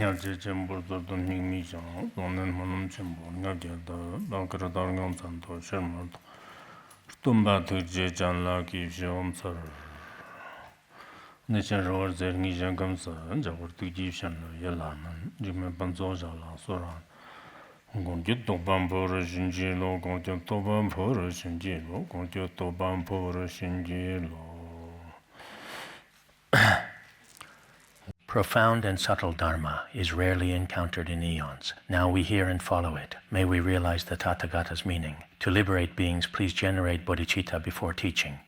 냐제 쳔보도 닝미장 돈은 뭐는 쳔보 냐게다 나그러다는 잔도 쳔모도 tumbato jejanla ki shomsar nechen ror zer ngi jangam sa jawur tu ji shan yalaman jime banzo jala soran gon ge to bambo ro shinji lo gon ge to bambo ro shinji lo gon ge to bambo ro shinji lo. Profound and subtle Dharma is rarely encountered in eons. Now we hear and follow it. May we realize the Tathagata's meaning. To liberate beings, please generate bodhicitta before teaching.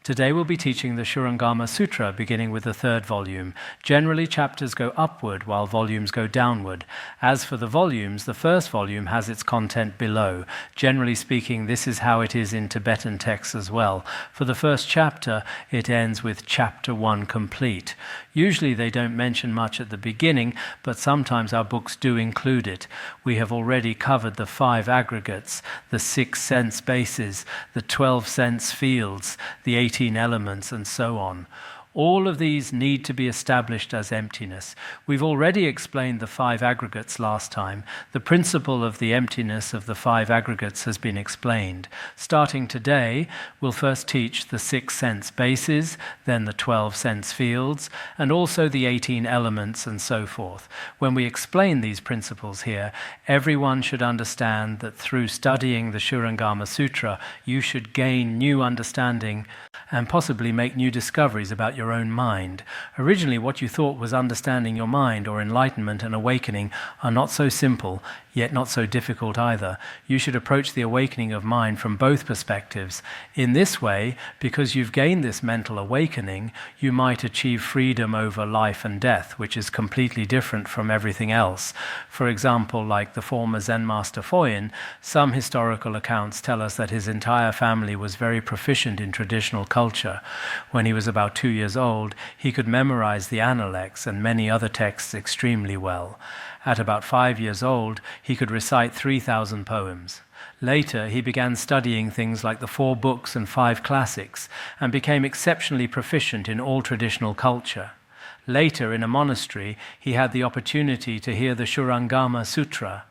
Today we'll be teaching the Shurangama Sutra, beginning with the third volume. Generally, chapters go upward while volumes go downward. As for the volumes, the first volume has its content below. Generally speaking, this is how it is in Tibetan texts as well. For the first chapter, it ends with chapter 1 complete. Usually they don't mention much at the beginning, but sometimes our books do include it. We have already covered the 5 aggregates, the 6 sense bases, the 12 sense fields, the 18 elements, and so on. All of these need to be established as emptiness. We've already explained the 5 aggregates last time. The principle of the emptiness of the 5 aggregates has been explained. Starting today, we'll first teach the 6 sense bases, then the 12 sense fields, and also the 18 elements and so forth. When we explain these principles here, everyone should understand that through studying the Shurangama Sutra, you should gain new understanding and possibly make new discoveries about your own mind. Originally, what you thought was understanding your mind or enlightenment and awakening are not so simple, yet not so difficult either. You should approach the awakening of mind from both perspectives. In this way, because you've gained this mental awakening, you might achieve freedom over life and death, which is completely different from everything else. For example, like the former Zen master Foyin, some historical accounts tell us that his entire family was very proficient in traditional culture. When he was about 2 years old, he could memorize the Analects and many other texts extremely well. At about 5 years old, he could recite 3,000 poems. Later, he began studying things like the 4 books and 5 classics, and became exceptionally proficient in all traditional culture. Later, in a monastery, he had the opportunity to hear the Shurangama Sutra.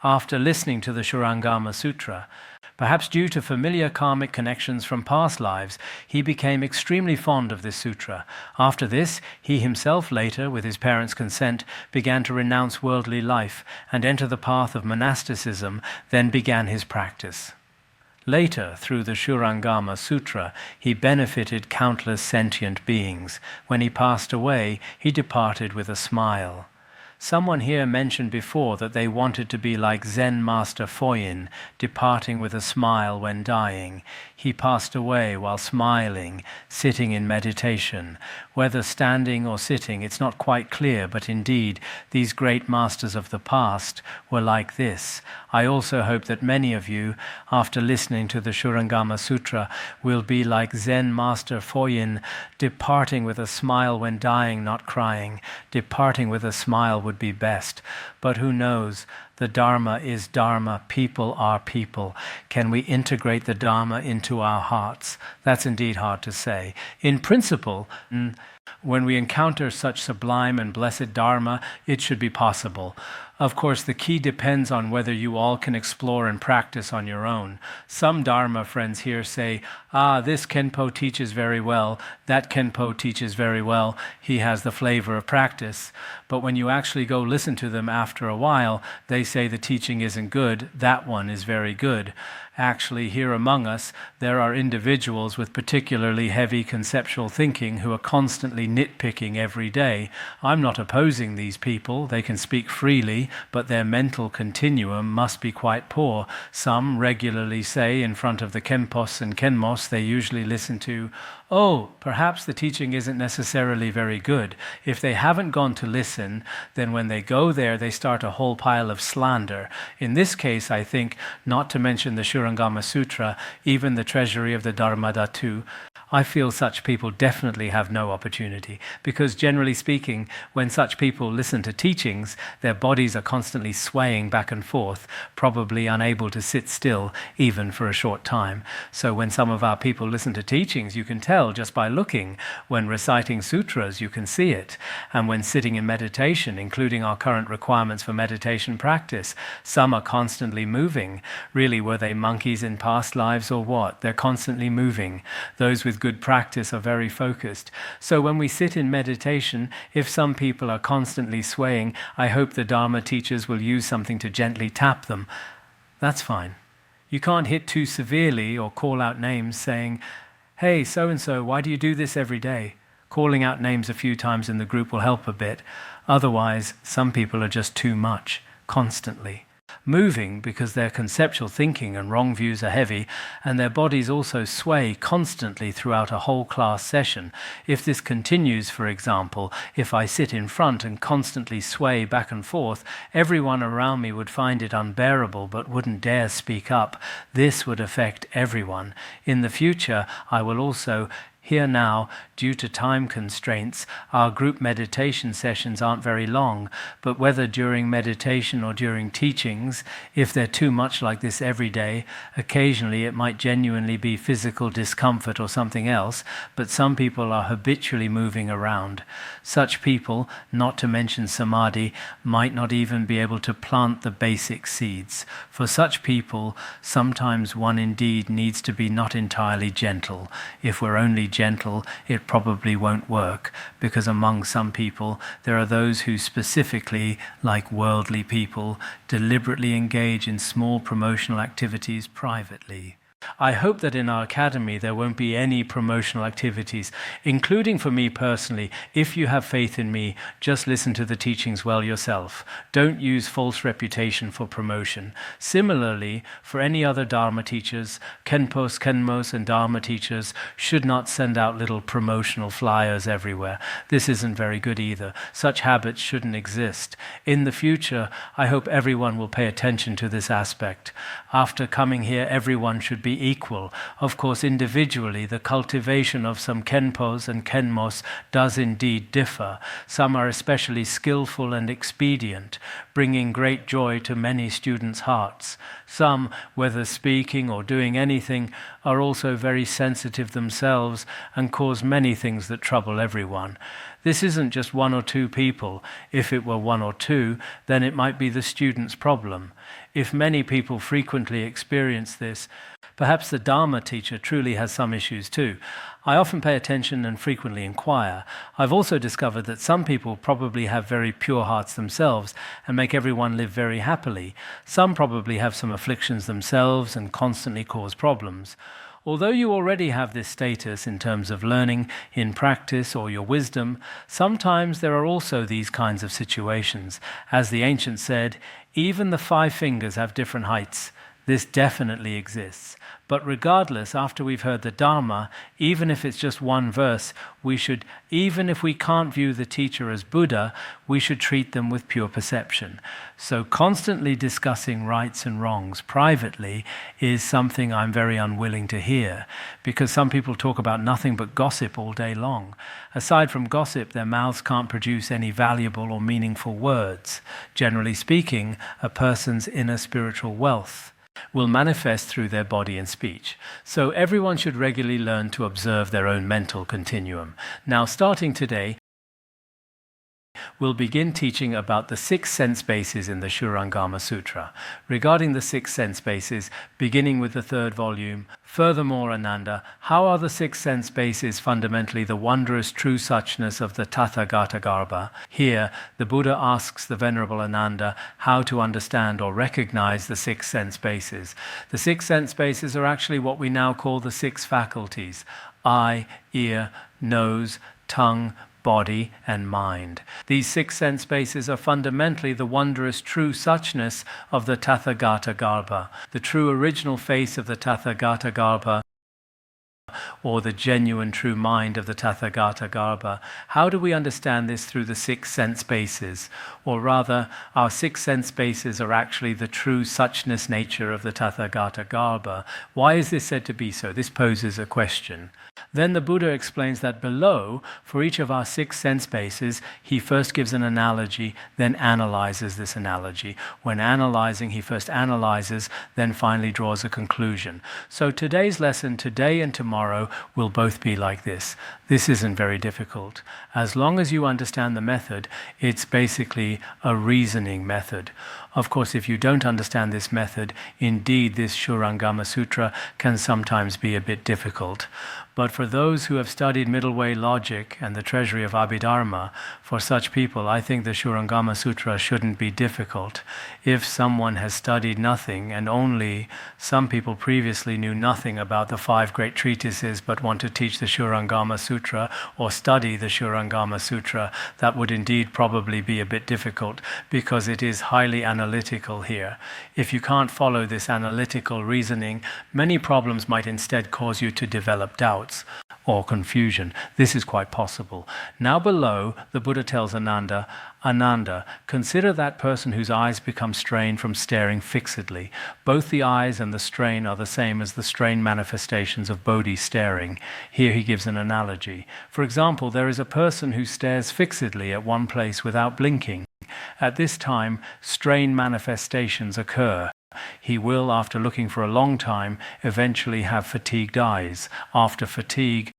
After listening to the Shurangama Sutra, perhaps due to familiar karmic connections from past lives, he became extremely fond of this sutra. After this, he himself later, with his parents' consent, began to renounce worldly life and enter the path of monasticism, then began his practice. Later, through the Shurangama Sutra, he benefited countless sentient beings. When he passed away, he departed with a smile. Someone here mentioned before that they wanted to be like Zen Master Foyin, departing with a smile when dying. He passed away while smiling, sitting in meditation. Whether standing or sitting, it's not quite clear, but indeed, these great masters of the past were like this. I also hope that many of you, after listening to the Shurangama Sutra, will be like Zen Master Foyin, departing with a smile when dying, not crying. Departing with a smile would be best. But who knows? The Dharma is Dharma. People are people. Can we integrate the Dharma into our hearts? That's indeed hard to say. In principle, when we encounter such sublime and blessed Dharma, it should be possible. Of course, the key depends on whether you all can explore and practice on your own. Some Dharma friends here say, this Khenpo teaches very well, that Khenpo teaches very well, he has the flavor of practice. But when you actually go listen to them after a while, they say the teaching isn't good, that one is very good. Actually, here among us, there are individuals with particularly heavy conceptual thinking who are constantly nitpicking every day. I'm not opposing these people. They can speak freely, but their mental continuum must be quite poor. Some regularly say in front of the Khenpos and Khenmos they usually listen to, perhaps the teaching isn't necessarily very good. If they haven't gone to listen, then when they go there, they start a whole pile of slander. In this case, I think, not to mention the Shurangama Sutra, even the treasury of the Dharmadhatu, I feel such people definitely have no opportunity, because generally speaking, when such people listen to teachings, their bodies are constantly swaying back and forth, probably unable to sit still even for a short time. So when some of our people listen to teachings, you can tell just by looking. When reciting sutras, you can see it. And when sitting in meditation, including our current requirements for meditation practice, some are constantly moving. Really, were they monkeys in past lives or what? They're constantly moving. Those with good practice are very focused. So when we sit in meditation, if some people are constantly swaying, I hope the Dharma teachers will use something to gently tap them. That's fine. You can't hit too severely or call out names saying, "Hey, so-and-so, why do you do this every day?" Calling out names a few times in the group will help a bit. Otherwise, some people are just too much, constantly. Moving because their conceptual thinking and wrong views are heavy, and their bodies also sway constantly throughout a whole class session. If this continues, for example, if I sit in front and constantly sway back and forth, everyone around me would find it unbearable but wouldn't dare speak up. This would affect everyone. In the future, I will also here now, due to time constraints, our group meditation sessions aren't very long, but whether during meditation or during teachings, if they're too much like this every day, occasionally it might genuinely be physical discomfort or something else, but some people are habitually moving around. Such people, not to mention samadhi, might not even be able to plant the basic seeds. For such people, sometimes one indeed needs to be not entirely gentle. If we're only gentle, it probably won't work, because among some people there are those who specifically, like worldly people, deliberately engage in small promotional activities privately. I hope that in our academy there won't be any promotional activities, including for me personally. If you have faith in me, just listen to the teachings well yourself. Don't use false reputation for promotion. Similarly, for any other Dharma teachers, Khenpos, Khenmos, and Dharma teachers should not send out little promotional flyers everywhere. This isn't very good either. Such habits shouldn't exist. In the future, I hope everyone will pay attention to this aspect. After coming here, everyone should be equal. Of course, individually, the cultivation of some Khenpos and Khenmos does indeed differ. Some are especially skillful and expedient, bringing great joy to many students' hearts. Some, whether speaking or doing anything, are also very sensitive themselves and cause many things that trouble everyone. This isn't just one or two people. If it were one or two, then it might be the student's problem. If many people frequently experience this, perhaps the Dharma teacher truly has some issues too. I often pay attention and frequently inquire. I've also discovered that some people probably have very pure hearts themselves and make everyone live very happily. Some probably have some afflictions themselves and constantly cause problems. Although you already have this status in terms of learning, in practice, or your wisdom, sometimes there are also these kinds of situations. As the ancients said, even the 5 fingers have different heights. This definitely exists. But regardless, after we've heard the Dharma, even if it's just one verse, we should, even if we can't view the teacher as Buddha, we should treat them with pure perception. So constantly discussing rights and wrongs privately is something I'm very unwilling to hear, because some people talk about nothing but gossip all day long. Aside from gossip, their mouths can't produce any valuable or meaningful words. Generally speaking, a person's inner spiritual wealth will manifest through their body and speech. So everyone should regularly learn to observe their own mental continuum. Now, starting today, we'll begin teaching about the 6 sense bases in the Shurangama Sutra. Regarding the 6 sense bases, beginning with the 3rd volume, furthermore, Ananda, how are the 6 sense bases fundamentally the wondrous true suchness of the Tathagata Garbha? Here, the Buddha asks the Venerable Ananda how to understand or recognize the 6 sense bases. The 6 sense bases are actually what we now call the 6 faculties: eye, ear, nose, tongue, body, and mind. These 6 sense bases are fundamentally the wondrous true suchness of the Tathagata Garbha, the true original face of the Tathagata Garbha, or the genuine true mind of the Tathagata Garbha. How do we understand this? Through the 6 sense bases? Or rather, our 6 sense bases are actually the true suchness nature of the Tathagata Garbha. Why is this said to be so? This poses a question. Then the Buddha explains that below, for each of our 6 sense bases, he first gives an analogy, then analyzes this analogy. When analyzing, he first analyzes, then finally draws a conclusion. So today's lesson, today and tomorrow, will both be like this. This isn't very difficult. As long as you understand the method, it's basically a reasoning method. Of course, if you don't understand this method, indeed this Shurangama Sutra can sometimes be a bit difficult. But for those who have studied middle way logic and the treasury of Abhidharma, for such people, I think the Shurangama Sutra shouldn't be difficult. If someone has studied nothing, and only some people previously knew nothing about the 5 great treatises but want to teach the Shurangama Sutra or study the Shurangama Sutra, that would indeed probably be a bit difficult because it is highly analytical here. If you can't follow this analytical reasoning, many problems might instead cause you to develop doubts or confusion. This is quite possible. Now below, the Buddha tells Ananda, Ananda, consider that person whose eyes become strained from staring fixedly. Both the eyes and the strain are the same as the strain manifestations of bodhi staring. Here he gives an analogy. For example, there is a person who stares fixedly at one place without blinking. At this time, strain manifestations occur. He will, after looking for a long time, eventually have fatigued eyes. After fatigue,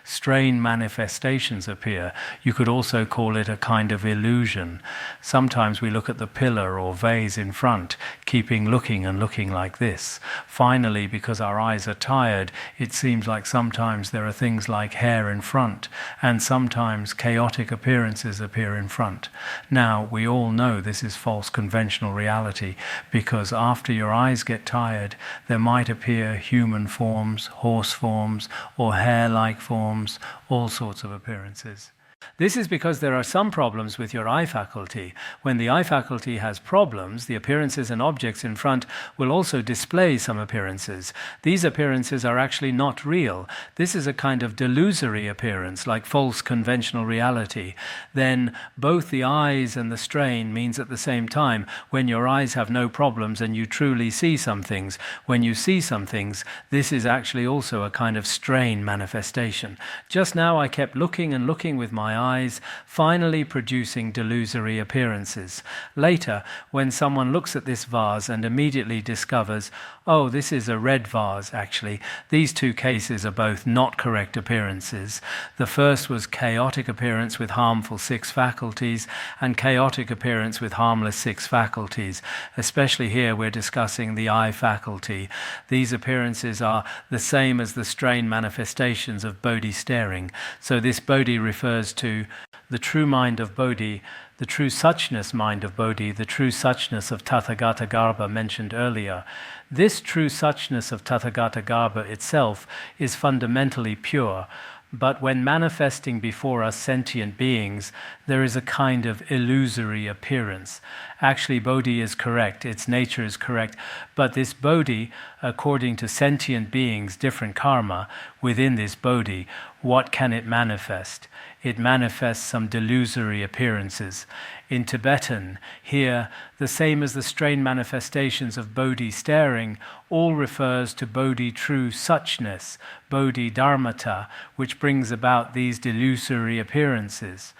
strain manifestations appear. You could also call it a kind of illusion. Sometimes we look at the pillar or vase in front, keeping looking and looking like this. Finally, because our eyes are tired, it seems like sometimes there are things like hair in front, and sometimes chaotic appearances appear in front. Now, we all know this is false conventional reality, because after your eyes get tired, there might appear human forms, horse forms, or hair-like forms, all sorts of appearances. This is because there are some problems with your eye faculty. When the eye faculty has problems, the appearances and objects in front will also display some appearances. These appearances are actually not real. This is a kind of delusory appearance, like false conventional reality. Then both the eyes and the strain means at the same time, when your eyes have no problems and you truly see some things, when you see some things, this is actually also a kind of strain manifestation. Just now I kept looking and looking with my eyes, finally producing delusory appearances. Later, when someone looks at this vase and immediately discovers, oh, this is a red vase, actually, these 2 cases are both not correct appearances. The first was chaotic appearance with harmful 6 faculties, and chaotic appearance with harmless 6 faculties. Especially here, we're discussing the eye faculty. These appearances are the same as the strain manifestations of bodhi staring. So this bodhi refers to the true mind of bodhi, the true suchness mind of bodhi, the true suchness of Tathagata Garbha mentioned earlier. This true suchness of Tathagata Garbha itself is fundamentally pure, but when manifesting before us sentient beings, there is a kind of illusory appearance. Actually, bodhi is correct, its nature is correct, but this bodhi, according to sentient beings, different karma, within this bodhi, what can it manifest? It manifests some delusory appearances. In Tibetan, here, the same as the strain manifestations of bodhi staring, all refers to bodhi true suchness, bodhi dharmata, which brings about these delusory appearances.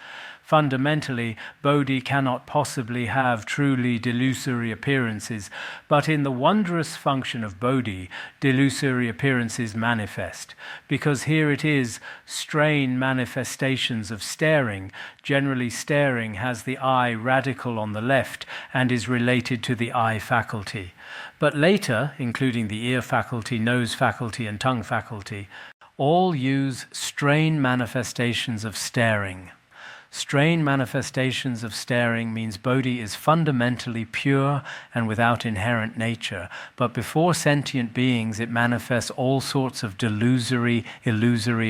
Fundamentally, bodhi cannot possibly have truly delusory appearances, but in the wondrous function of bodhi, delusory appearances manifest. Because here it is, strain manifestations of staring. Generally, staring has the eye radical on the left and is related to the eye faculty. But later, including the ear faculty, nose faculty, and tongue faculty, all use strain manifestations of staring. Strained manifestations of staring means Bodhi is fundamentally pure and without inherent nature, but before sentient beings it manifests all sorts of illusory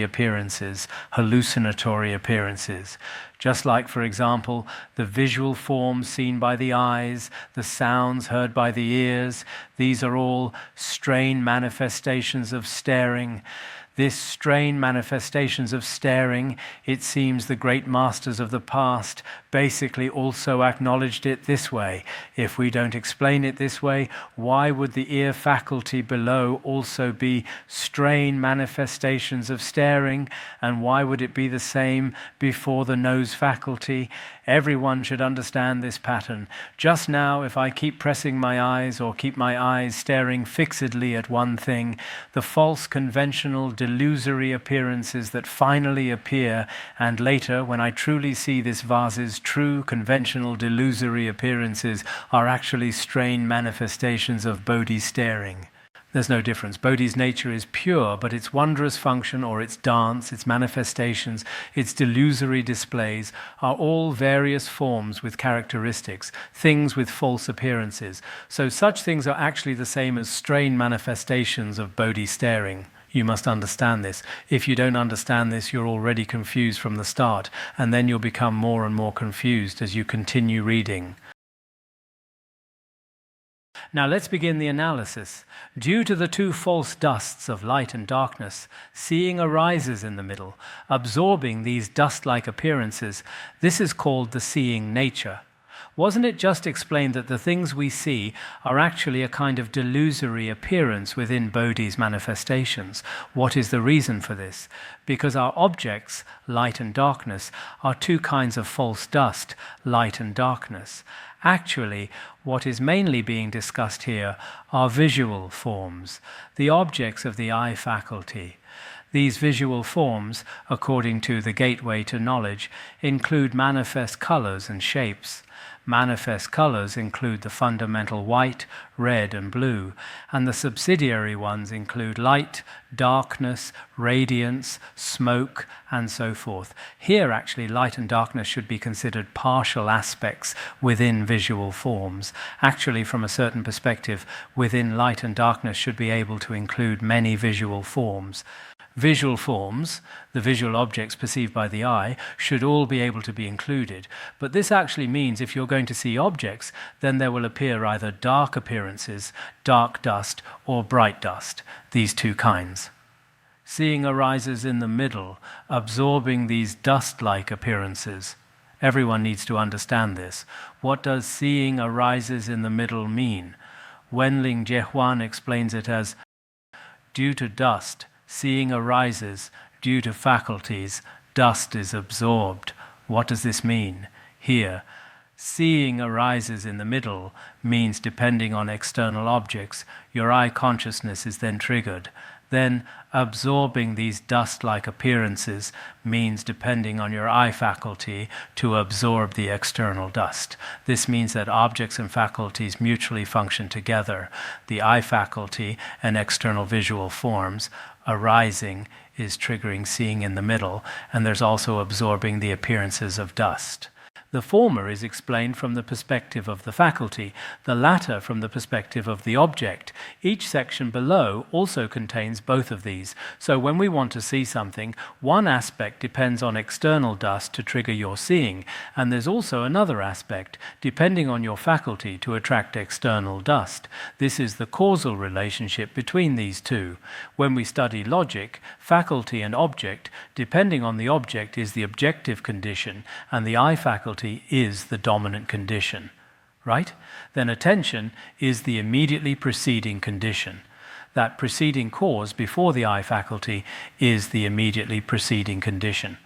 appearances, hallucinatory appearances. Just like, for example, the visual forms seen by the eyes, the sounds heard by the ears, these are all strained manifestations of staring. This strained manifestations of staring, it seems the great masters of the past basically also acknowledged it this way. If we don't explain it this way, why would the ear faculty below also be strained manifestations of staring? And why would it be the same before the nose faculty? Everyone should understand this pattern. Just now, if I keep pressing my eyes or keep my eyes staring fixedly at one thing, the false conventional delusory appearances that finally appear, and later, when I truly see this vase's true conventional delusory appearances, are actually strained manifestations of Bodhi staring. There's no difference. Bodhi's nature is pure, but its wondrous function, or its dance, its manifestations, its delusory displays, are all various forms with characteristics, things with false appearances. So such things are actually the same as strained manifestations of Bodhi staring. You must understand this. If you don't understand this, you're already confused from the start, and then you'll become more and more confused as you continue reading. Now let's begin the analysis. Due to the two false dusts of light and darkness, seeing arises in the middle, absorbing these dust-like appearances. This is called the seeing nature. Wasn't it just explained that the things we see are actually a kind of delusory appearance within Bodhi's manifestations? What is the reason for this? Because our objects, light and darkness, are two kinds of false dust, light and darkness. Actually, what is mainly being discussed here are visual forms, the objects of the eye faculty. These visual forms, according to the gateway to knowledge, include manifest colors and shapes. Manifest colors include the fundamental white, red, and blue, and the subsidiary ones include light, darkness, radiance, smoke, and so forth. Here, actually, light and darkness should be considered partial aspects within visual forms. Actually, from a certain perspective, within light and darkness should be able to include many visual forms. Visual forms, the visual objects perceived by the eye, should all be able to be included. But this actually means if you're going to see objects, then there will appear either dark appearances, dark dust, or bright dust, these two kinds. Seeing arises in the middle, absorbing these dust-like appearances. Everyone needs to understand this. What does seeing arises in the middle mean? Wenling Jiehuan explains it as, due to dust, seeing arises, due to faculties, dust is absorbed. What does this mean? Here, seeing arises in the middle means depending on external objects, your eye consciousness is then triggered. Then absorbing these dust-like appearances means depending on your eye faculty to absorb the external dust. This means that objects and faculties mutually function together. The eye faculty and external visual forms arising is triggering seeing in the middle, and there's also absorbing the appearances of dust. The former is explained from the perspective of the faculty, the latter from the perspective of the object. Each section below also contains both of these. So when we want to see something, one aspect depends on external dust to trigger your seeing, and there's also another aspect, depending on your faculty, to attract external dust. This is the causal relationship between these two. When we study logic, faculty and object, depending on the object is the objective condition, and the eye faculty is the dominant condition, right? Then attention is the immediately preceding condition. That preceding cause before the eye faculty is the immediately preceding condition.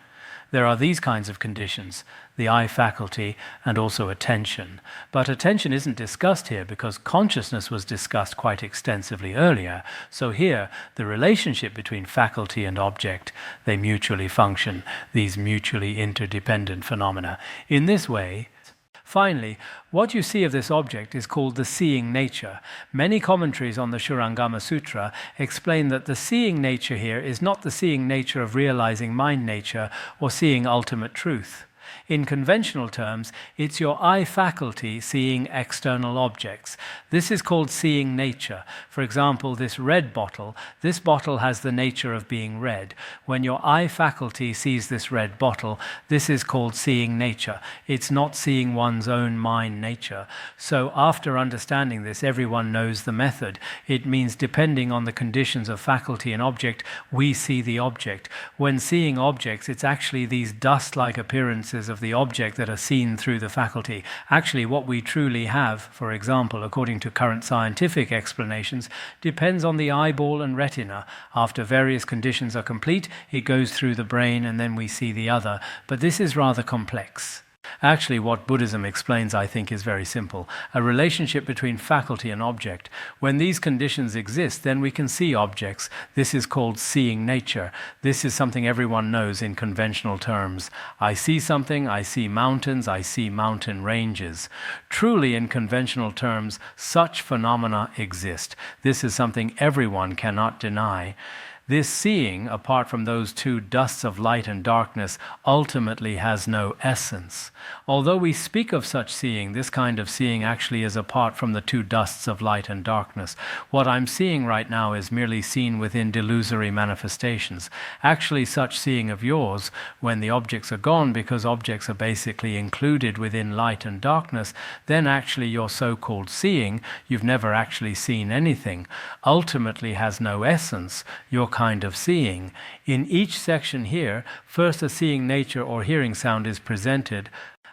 There are these kinds of conditions, the eye faculty and also attention. But attention isn't discussed here because consciousness was discussed quite extensively earlier. So here, the relationship between faculty and object, they mutually function, these mutually interdependent phenomena. In this way, finally, what you see of this object is called the seeing nature. Many commentaries on the Shurangama Sutra explain that the seeing nature here is not the seeing nature of realizing mind nature or seeing ultimate truth. In conventional terms, it's your eye faculty seeing external objects. This is called seeing nature. For example, this red bottle. This bottle has the nature of being red. When your eye faculty sees this red bottle, this is called seeing nature. It's not seeing one's own mind nature. So after understanding this, everyone knows the method. It means depending on the conditions of faculty and object, we see the object. When seeing objects, it's actually these dust-like appearances of the object that are seen through the faculty. Actually, what we truly have, for example, according to current scientific explanations, depends on the eyeball and retina. After various conditions are complete, it goes through the brain and then we see the other. But this is rather complex. Actually, what Buddhism explains, I think, is very simple. A relationship between faculty and object. When these conditions exist, then we can see objects. This is called seeing nature. This is something everyone knows in conventional terms. I see something, I see mountains, I see mountain ranges. Truly, in conventional terms, such phenomena exist. This is something everyone cannot deny. This seeing, apart from those two dusts of light and darkness, ultimately has no essence. Although we speak of such seeing, this kind of seeing actually is apart from the two dusts of light and darkness. What I'm seeing right now is merely seen within delusory manifestations. Actually, such seeing of yours, when the objects are gone, because objects are basically included within light and darkness, then actually your so-called seeing, you've never actually seen anything, ultimately has no essence. Your kind of seeing. In each section here, first a seeing nature or hearing sound is presented,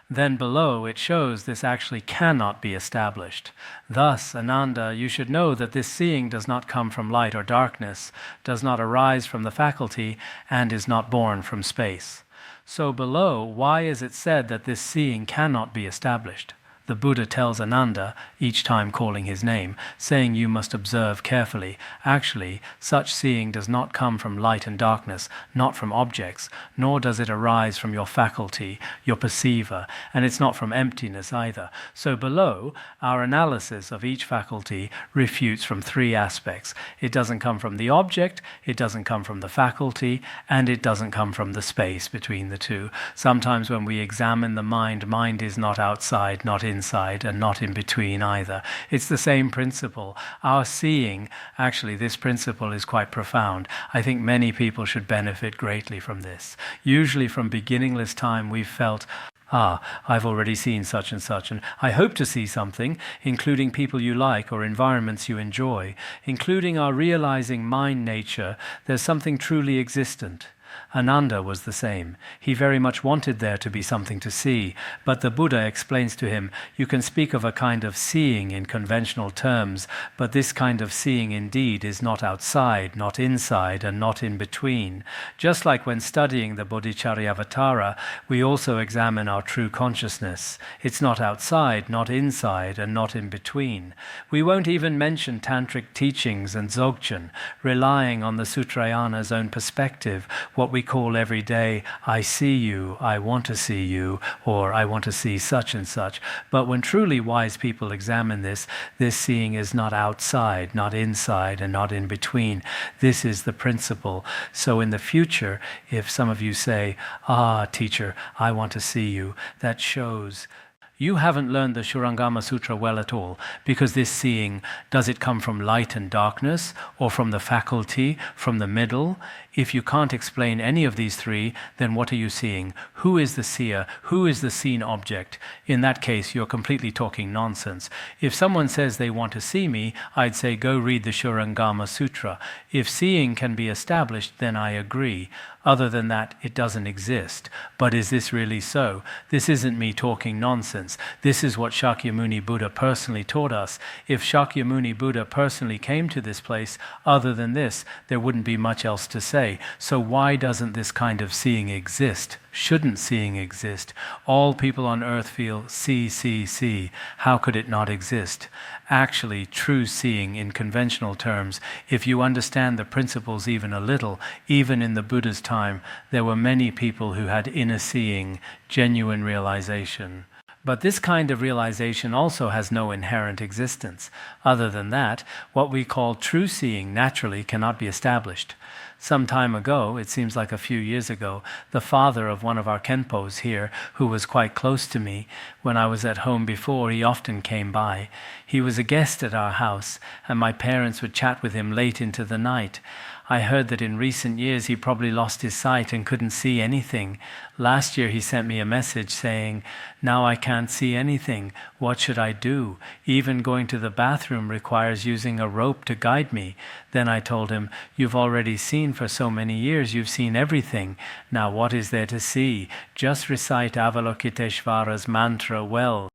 then below it shows this actually cannot be established. Thus, Ananda, you should know that this seeing does not come from light or darkness, does not arise from the faculty, and is not born from space. So below, why is it said that this seeing cannot be established? The Buddha tells Ananda, each time calling his name, saying you must observe carefully. Actually, such seeing does not come from light and darkness, not from objects, nor does it arise from your faculty, your perceiver, and it's not from emptiness either. So below, our analysis of each faculty refutes from three aspects. It doesn't come from the object, it doesn't come from the faculty, and it doesn't come from the space between the two. Sometimes when we examine the mind is not outside, not inside, and not in between either. It's the same principle. Our seeing, actually, this principle is quite profound. I think many people should benefit greatly from this. Usually from beginningless time, we've felt, I've already seen such, and I hope to see something, including people you like or environments you enjoy, including our realizing mind nature. There's something truly existent. Ananda was the same. He very much wanted there to be something to see, but the Buddha explains to him, you can speak of a kind of seeing in conventional terms, but this kind of seeing indeed is not outside, not inside, and not in between. Just like when studying the Bodhicharyavatara, we also examine our true consciousness. It's not outside, not inside, and not in between. We won't even mention tantric teachings and Dzogchen, relying on the Sutrayana's own perspective, what we call every day, I see you, I want to see you, or I want to see such and such. But when truly wise people examine this seeing is not outside, not inside, and not in between. This is the principle. So in the future, if some of you say, teacher, I want to see you, that shows you haven't learned the Shurangama Sutra well at all, because this seeing, does it come from light and darkness, or from the faculty, from the middle? If you can't explain any of these three, then what are you seeing? Who is the seer? Who is the seen object? In that case, you're completely talking nonsense. If someone says they want to see me, I'd say go read the Shurangama Sutra. If seeing can be established, then I agree. Other than that, it doesn't exist. But is this really so? This isn't me talking nonsense. This is what Shakyamuni Buddha personally taught us. If Shakyamuni Buddha personally came to this place, other than this, there wouldn't be much else to say. So why doesn't this kind of seeing exist? Shouldn't seeing exist? All people on earth feel see. How could it not exist? Actually, true seeing in conventional terms, if you understand the principles even a little, even in the Buddha's time, there were many people who had inner seeing, genuine realization. But this kind of realization also has no inherent existence. Other than that, what we call true seeing naturally cannot be established. Some time ago, it seems like a few years ago, the father of one of our Khenpos here, who was quite close to me, when I was at home before, he often came by. He was a guest at our house, and my parents would chat with him late into the night. I heard that in recent years he probably lost his sight and couldn't see anything. Last year he sent me a message saying, "Now I can't see anything. What should I do? Even going to the bathroom requires using a rope to guide me." Then I told him, "You've already seen for so many years, you've seen everything. Now what is there to see? Just recite Avalokiteshvara's mantra well."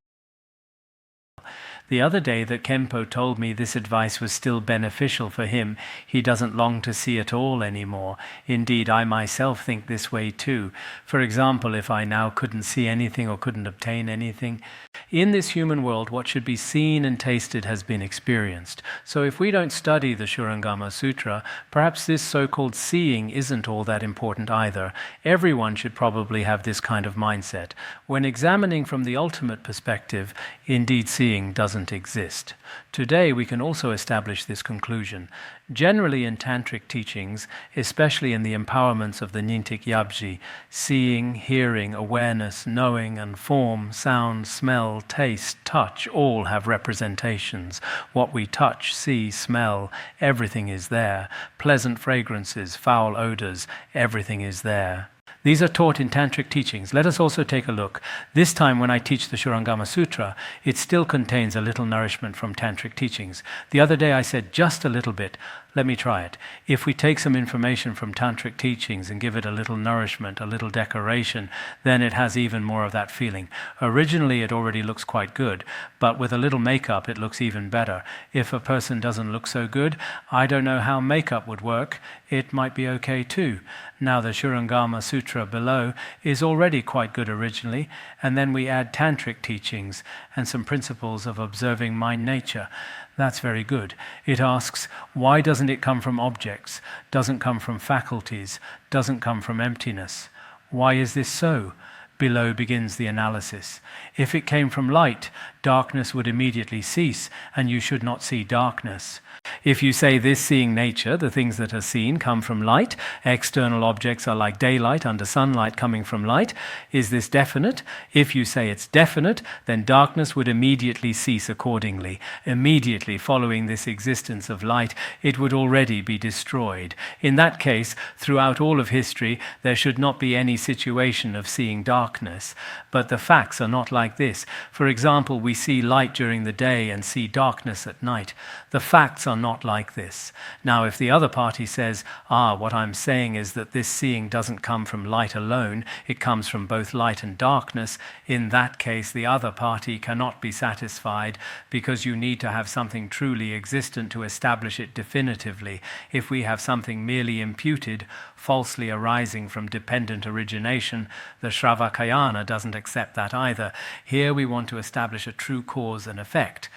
The other day that Khenpo told me this advice was still beneficial for him. He doesn't long to see at all anymore. Indeed, I myself think this way too. For example, if I now couldn't see anything or couldn't obtain anything, in this human world, what should be seen and tasted has been experienced. So if we don't study the Shurangama Sutra, perhaps this so-called seeing isn't all that important either. Everyone should probably have this kind of mindset. When examining from the ultimate perspective, indeed seeing doesn't exist. Today we can also establish this conclusion. Generally in tantric teachings, especially in the empowerments of the Nyingtik Yabji, seeing, hearing, awareness, knowing, and form, sound, smell, taste, touch, all have representations. What we touch, see, smell, everything is there. Pleasant fragrances, foul odors, everything is there. These are taught in tantric teachings. Let us also take a look. This time when I teach the Shurangama Sutra, it still contains a little nourishment from tantric teachings. The other day I said just a little bit. Let me try it. If we take some information from tantric teachings and give it a little nourishment, a little decoration, then it has even more of that feeling. Originally it already looks quite good, but with a little makeup it looks even better. If a person doesn't look so good, I don't know how makeup would work. It might be okay too. Now the Shurangama Sutra below is already quite good originally, and then we add tantric teachings and some principles of observing mind nature. That's very good. It asks, why doesn't it come from objects? Doesn't come from faculties? Doesn't come from emptiness? Why is this so? Below begins the analysis. If it came from light, darkness would immediately cease, and you should not see darkness. If you say this seeing nature, the things that are seen come from light, external objects are like daylight under sunlight coming from light, is this definite? If you say it's definite, then darkness would immediately cease accordingly. Immediately following this existence of light, it would already be destroyed. In that case, throughout all of history, there should not be any situation of seeing darkness. But the facts are not like this. For example, we see light during the day and see darkness at night. The facts are not like this. Now, if the other party says, what I'm saying is that this seeing doesn't come from light alone, it comes from both light and darkness, in that case, the other party cannot be satisfied because you need to have something truly existent to establish it definitively. If we have something merely imputed, falsely arising from dependent origination, the Shravakayana doesn't accept that either. Here we want to establish a true cause and effect.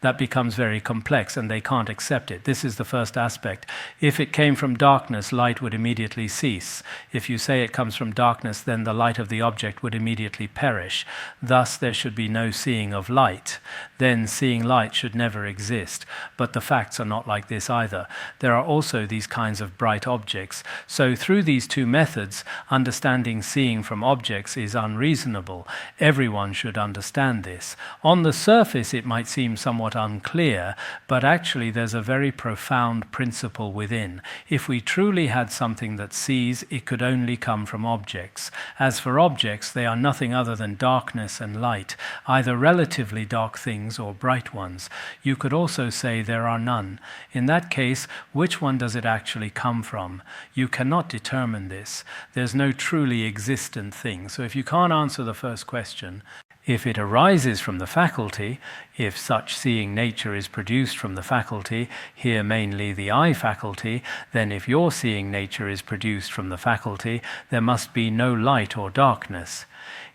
That becomes very complex and they can't accept it. This is the first aspect. If it came from darkness, light would immediately cease. If you say it comes from darkness, then the light of the object would immediately perish. Thus there should be no seeing of light. Then seeing light should never exist. But the facts are not like this either. There are also these kinds of bright objects. So through these two methods, understanding seeing from objects is unreasonable. Everyone should understand this. On the surface it might seem somewhat unclear, but actually there's a very profound principle within. If we truly had something that sees, it could only come from objects. As for objects, they are nothing other than darkness and light, either relatively dark things or bright ones. You could also say there are none. In that case, which one does it actually come from? You cannot determine this. There's no truly existent thing. So if you can't answer the first question, if it arises from the faculty, if such seeing nature is produced from the faculty, here mainly the eye faculty, then if your seeing nature is produced from the faculty, there must be no light or darkness.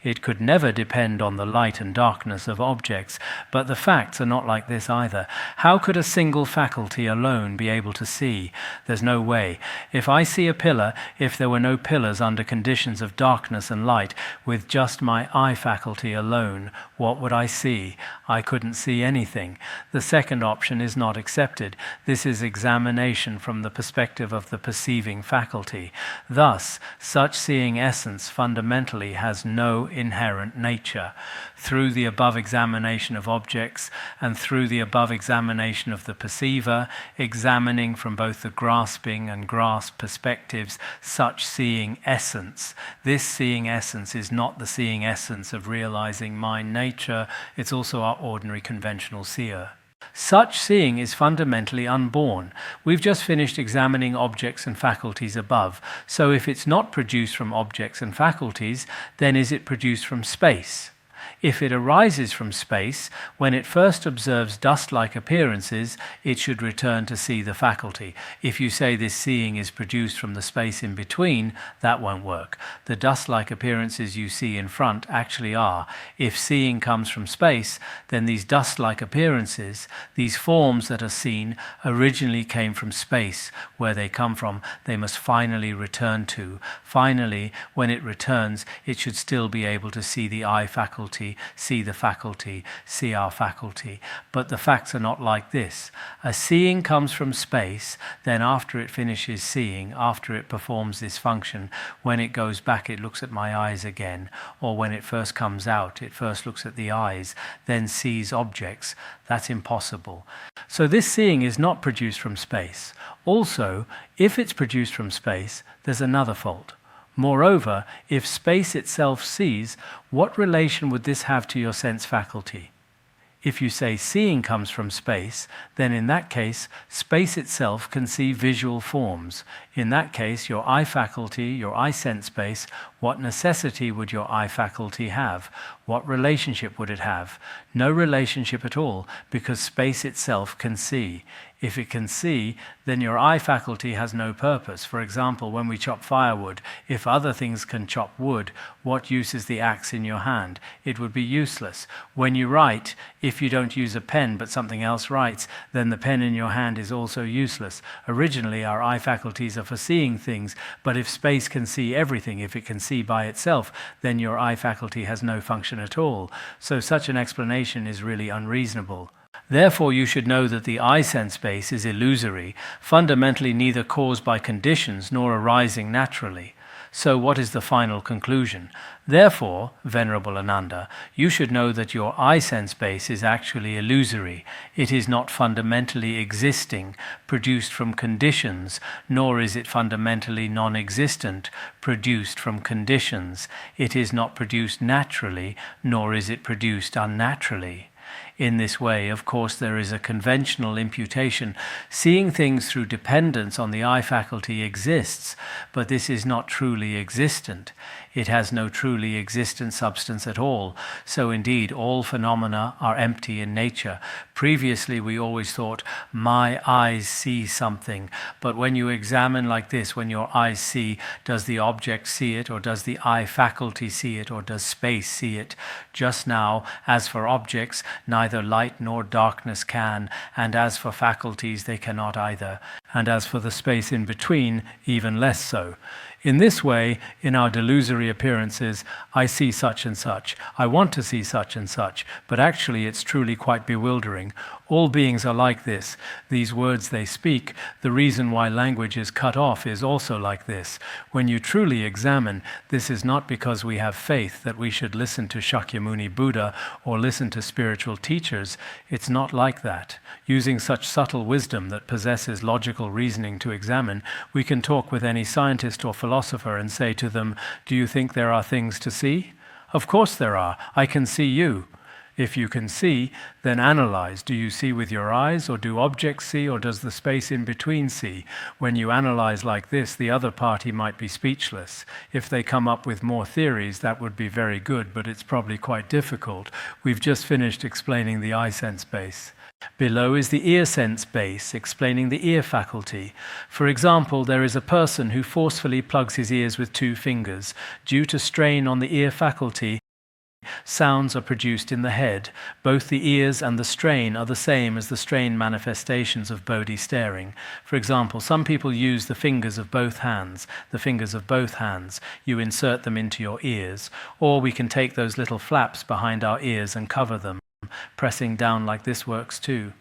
It could never depend on the light and darkness of objects, but the facts are not like this either. How could a single faculty alone be able to see? There's no way. If I see a pillar, if there were no pillars under conditions of darkness and light, with just my eye faculty alone, what would I see? I couldn't see anything. The second option is not accepted. This is examination from the perspective of the perceiving faculty. Thus, such seeing essence fundamentally has no inherent nature. Through the above examination of objects and through the above examination of the perceiver, examining from both the grasping and grasp perspectives such seeing essence. This seeing essence is not the seeing essence of realizing mind nature, it's also our ordinary conventional seer. Such seeing is fundamentally unborn. We've just finished examining objects and faculties above. So if it's not produced from objects and faculties, then is it produced from space? If it arises from space, when it first observes dust-like appearances, it should return to see the faculty. If you say this seeing is produced from the space in between, that won't work. The dust-like appearances you see in front actually are. If seeing comes from space, then these dust-like appearances, these forms that are seen, originally came from space. Where they come from, they must finally return to. Finally, when it returns, it should still be able to see the eye faculty, see the faculty, see our faculty. But the facts are not like this. A seeing comes from space, then after it finishes seeing, after it performs this function, when it goes back it looks at my eyes again, or when it first comes out it first looks at the eyes, then sees objects. That's impossible. So this seeing is not produced from space. Also, if it's produced from space, there's another fault. Moreover, if space itself sees, what relation would this have to your sense faculty? If you say seeing comes from space, then in that case, space itself can see visual forms. In that case, your eye faculty, your eye sense space, what necessity would your eye faculty have? What relationship would it have? No relationship at all, because space itself can see. If it can see, then your eye faculty has no purpose. For example, when we chop firewood, if other things can chop wood, what use is the axe in your hand? It would be useless. When you write, if you don't use a pen but something else writes, then the pen in your hand is also useless. Originally, our eye faculties are for seeing things, but if space can see everything, if it can see by itself, then your eye faculty has no function at all. So such an explanation is really unreasonable. Therefore, you should know that the eye sense space is illusory, fundamentally neither caused by conditions nor arising naturally. So what is the final conclusion? Therefore, Venerable Ananda, you should know that your eye sense space is actually illusory. It is not fundamentally existing, produced from conditions, nor is it fundamentally non-existent, produced from conditions. It is not produced naturally, nor is it produced unnaturally. In this way, of course, there is a conventional imputation. Seeing things through dependence on the eye faculty exists, but this is not truly existent. It has no truly existent substance at all. So indeed, all phenomena are empty in nature. Previously, we always thought, my eyes see something. But when you examine like this, when your eyes see, does the object see it, or does the eye faculty see it, or does space see it? Just now, as for objects, neither light nor darkness can, and as for faculties, they cannot either. And as for the space in between, even less so. In this way, in our delusory appearances, I see such and such, I want to see such and such, but actually it's truly quite bewildering. All beings are like this. These words they speak, the reason why language is cut off is also like this. When you truly examine, this is not because we have faith that we should listen to Shakyamuni Buddha or listen to spiritual teachers. It's not like that. Using such subtle wisdom that possesses logical reasoning to examine, we can talk with any scientist or philosopher and say to them, do you think there are things to see? Of course there are. I can see you. If you can see, then analyze. Do you see with your eyes, or do objects see, or does the space in between see? When you analyze like this, the other party might be speechless. If they come up with more theories, that would be very good, but it's probably quite difficult. We've just finished explaining the eye sense base. Below is the ear sense base, explaining the ear faculty. For example, there is a person who forcefully plugs his ears with 2 fingers. Due to strain on the ear faculty, sounds are produced in the head. Both the ears and the strain are the same as the strain manifestations of Bodhi staring. For example, some people use the fingers of both hands. You insert them into your ears. Or we can take those little flaps behind our ears and cover them. Pressing down like this works too.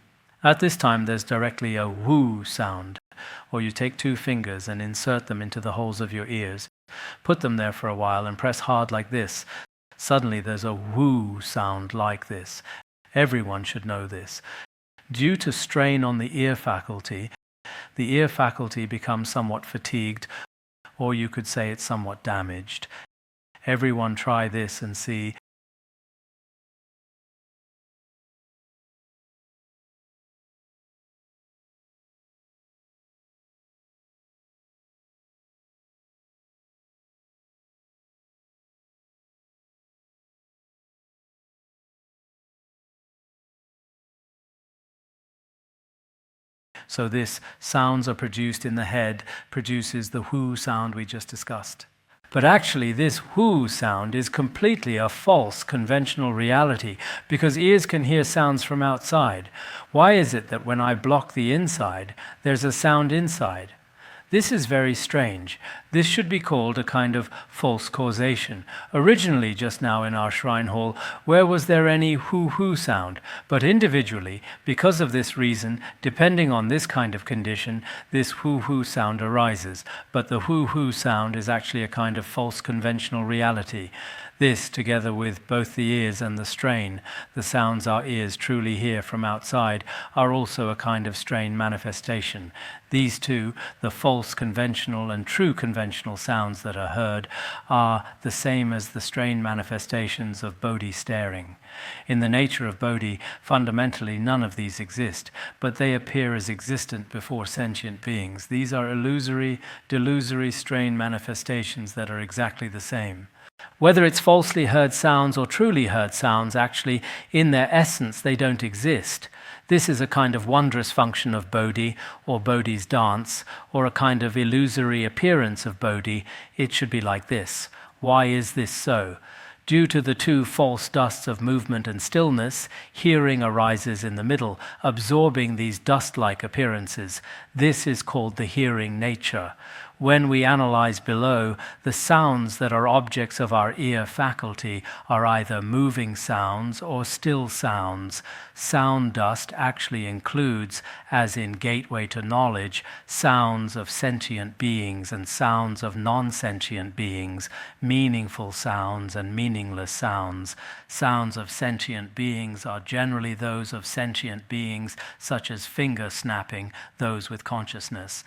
At this time, there's directly a whoo sound. Or you take two fingers and insert them into the holes of your ears. Put them there for a while and press hard like this. Suddenly there's a whoo sound like this. Everyone should know this. Due to strain on the ear faculty becomes somewhat fatigued, or you could say it's somewhat damaged. Everyone try this and see. So this sounds are produced in the head, produces the whoo sound we just discussed. But actually this whoo sound is completely a false conventional reality, because ears can hear sounds from outside. Why is it that when I block the inside, there's a sound inside? This is very strange. This should be called a kind of false causation. Originally, just now in our shrine hall, where was there any hoo-hoo sound? But individually, because of this reason, depending on this kind of condition, this hoo-hoo sound arises. But the hoo-hoo sound is actually a kind of false conventional reality. This, together with both the ears and the strain, the sounds our ears truly hear from outside, are also a kind of strain manifestation. These two, the false conventional and true conventional sounds that are heard, are the same as the strain manifestations of Bodhi staring. In the nature of Bodhi, fundamentally none of these exist, but they appear as existent before sentient beings. These are illusory, delusory strain manifestations that are exactly the same. Whether it's falsely heard sounds or truly heard sounds, actually, in their essence, they don't exist. This is a kind of wondrous function of Bodhi, or Bodhi's dance, or a kind of illusory appearance of Bodhi. It should be like this. Why is this so? Due to the two false dusts of movement and stillness, hearing arises in the middle, absorbing these dust-like appearances. This is called the hearing nature. When we analyze below, the sounds that are objects of our ear faculty are either moving sounds or still sounds. Sound dust actually includes, as in Gateway to Knowledge, sounds of sentient beings and sounds of non-sentient beings, meaningful sounds and meaningless sounds. Sounds of sentient beings are generally those of sentient beings, such as finger snapping, those with consciousness.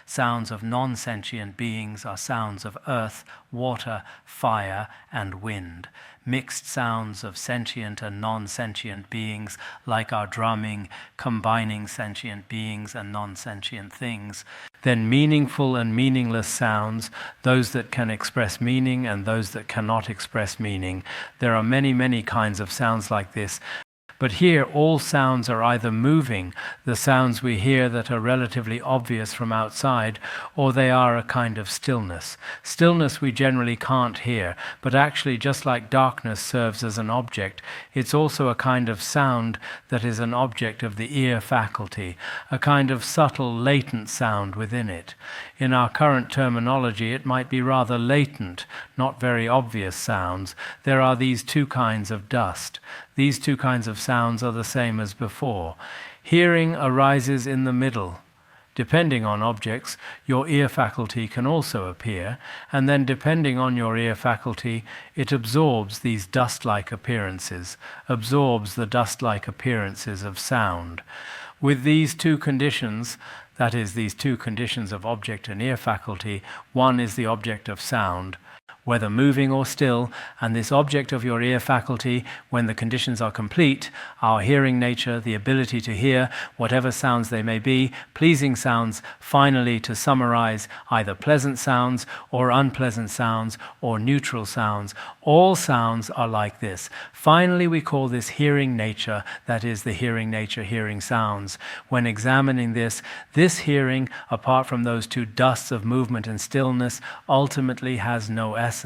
Sounds of non-sentient beings are sounds of earth, water, fire, and wind. Mixed sounds of sentient and non-sentient beings, like our drumming, combining sentient beings and non-sentient things. Then meaningful and meaningless sounds, those that can express meaning and those that cannot express meaning. There are many, many kinds of sounds like this. But here all sounds are either moving, the sounds we hear that are relatively obvious from outside, or they are a kind of stillness. Stillness we generally can't hear, but actually just like darkness serves as an object, it's also a kind of sound that is an object of the ear faculty, a kind of subtle latent sound within it. In our current terminology, it might be rather latent, not very obvious sounds. There are these two kinds of dust. These two kinds of sounds are the same as before. Hearing arises in the middle. Depending on objects, your ear faculty can also appear, and then depending on your ear faculty, it absorbs these dust-like appearances, absorbs the dust-like appearances of sound. With these two conditions, that is, these two conditions of object and ear faculty, one is the object of sound, whether moving or still, and this object of your ear faculty, when the conditions are complete, our hearing nature, the ability to hear whatever sounds they may be, pleasing sounds, finally to summarize either pleasant sounds or unpleasant sounds or neutral sounds. All sounds are like this. Finally, we call this hearing nature, that is the hearing nature, hearing sounds. When examining this hearing, apart from those two dusts of movement and stillness, ultimately has no essence.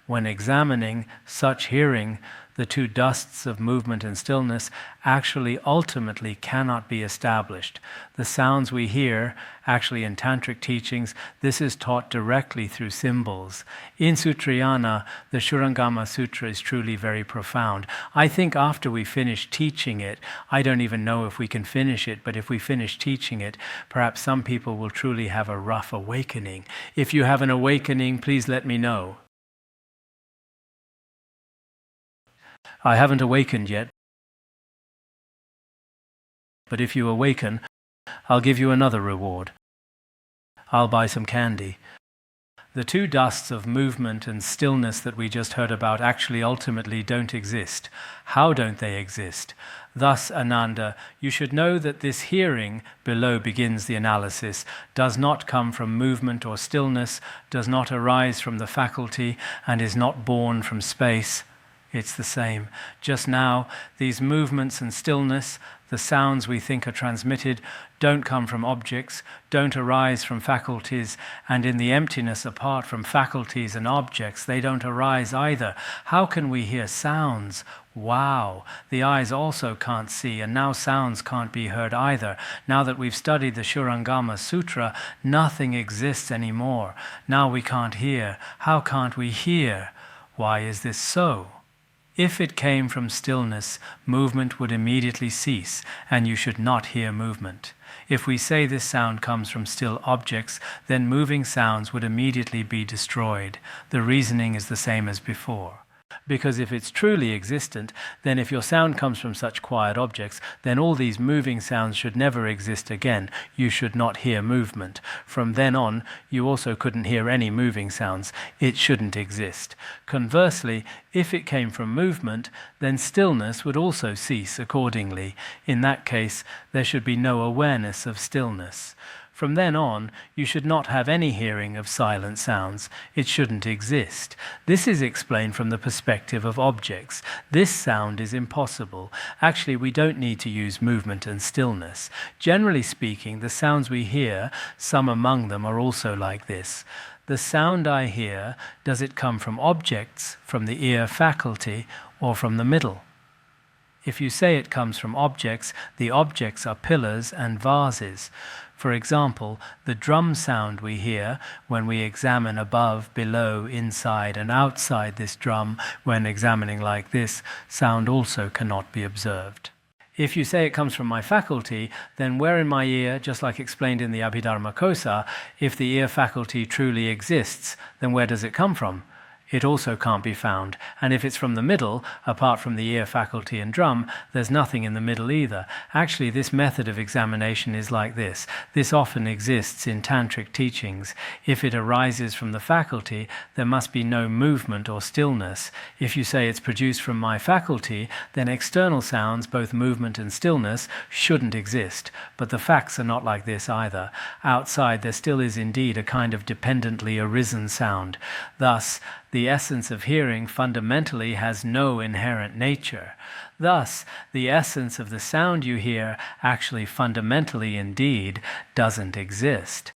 when examining such hearing, the two dusts of movement and stillness actually ultimately cannot be established. The sounds we hear, actually in tantric teachings, this is taught directly through symbols. In Sutrayana, the Shurangama Sutra is truly very profound. I think after we finish teaching it, I don't even know if we can finish it, but if we finish teaching it, perhaps some people will truly have a rough awakening. If you have an awakening, please let me know. I haven't awakened yet, but if you awaken, I'll give you another reward. I'll buy some candy. The two dusts of movement and stillness that we just heard about actually ultimately don't exist. How don't they exist? Thus, Ananda, you should know that this hearing, below begins the analysis, does not come from movement or stillness, does not arise from the faculty, and is not born from space. It's the same. Just now, these movements and stillness, the sounds we think are transmitted, don't come from objects, don't arise from faculties, and in the emptiness apart from faculties and objects, they don't arise either. How can we hear sounds? Wow! The eyes also can't see, and now sounds can't be heard either. Now that we've studied the Shurangama Sutra, nothing exists anymore. Now we can't hear. How can't we hear? Why is this so? If it came from stillness, movement would immediately cease, and you should not hear movement. If we say this sound comes from still objects, then moving sounds would immediately be destroyed. The reasoning is the same as before. Because if it's truly existent, then if your sound comes from such quiet objects, then all these moving sounds should never exist again. You should not hear movement. From then on, you also couldn't hear any moving sounds. It shouldn't exist. Conversely, if it came from movement, then stillness would also cease accordingly. In that case, there should be no awareness of stillness. From then on, you should not have any hearing of silent sounds. It shouldn't exist. This is explained from the perspective of objects. This sound is impossible. Actually, we don't need to use movement and stillness. Generally speaking, the sounds we hear, some among them are also like this. The sound I hear, does it come from objects, from the ear faculty, or from the middle? If you say it comes from objects, the objects are pillars and vases. For example, the drum sound we hear when we examine above, below, inside and outside this drum, when examining like this, sound also cannot be observed. If you say it comes from my faculty, then where in my ear, just like explained in the Abhidharma Kosa, if the ear faculty truly exists, then where does it come from? It also can't be found. And if it's from the middle, apart from the ear faculty and drum, there's nothing in the middle either. Actually, this method of examination is like this. This often exists in tantric teachings. If it arises from the faculty, there must be no movement or stillness. If you say it's produced from my faculty, then external sounds, both movement and stillness, shouldn't exist. But the facts are not like this either. Outside, there still is indeed a kind of dependently arisen sound. Thus, the essence of hearing fundamentally has no inherent nature. Thus, the essence of the sound you hear actually fundamentally indeed doesn't exist.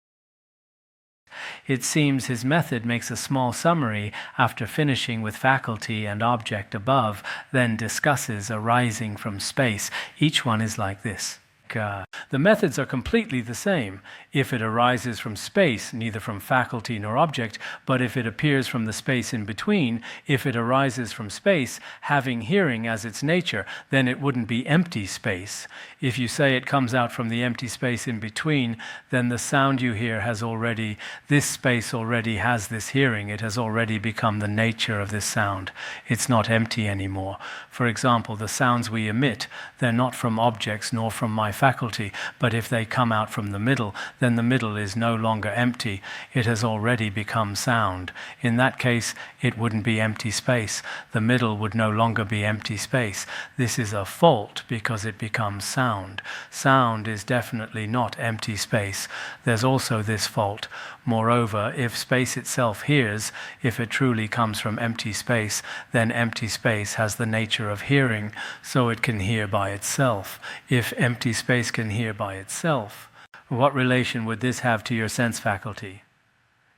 It seems his method makes a small summary after finishing with faculty and object above, then discusses arising from space. Each one is like this. The methods are completely the same. If it arises from space, neither from faculty nor object, but if it appears from the space in between, if it arises from space, having hearing as its nature, then it wouldn't be empty space. If you say it comes out from the empty space in between, then the sound you hear has already, this space already has this hearing. It has already become the nature of this sound. It's not empty anymore. For example, the sounds we emit, they're not from objects nor from my faculty, but if they come out from the middle, then the middle is no longer empty. It has already become sound. In that case, it wouldn't be empty space. The middle would no longer be empty space. This is a fault because it becomes sound. Sound is definitely not empty space. There's also this fault. Moreover, if space itself hears, if it truly comes from empty space, then empty space has the nature of hearing, so it can hear by itself. If empty space can hear by itself, what relation would this have to your sense faculty?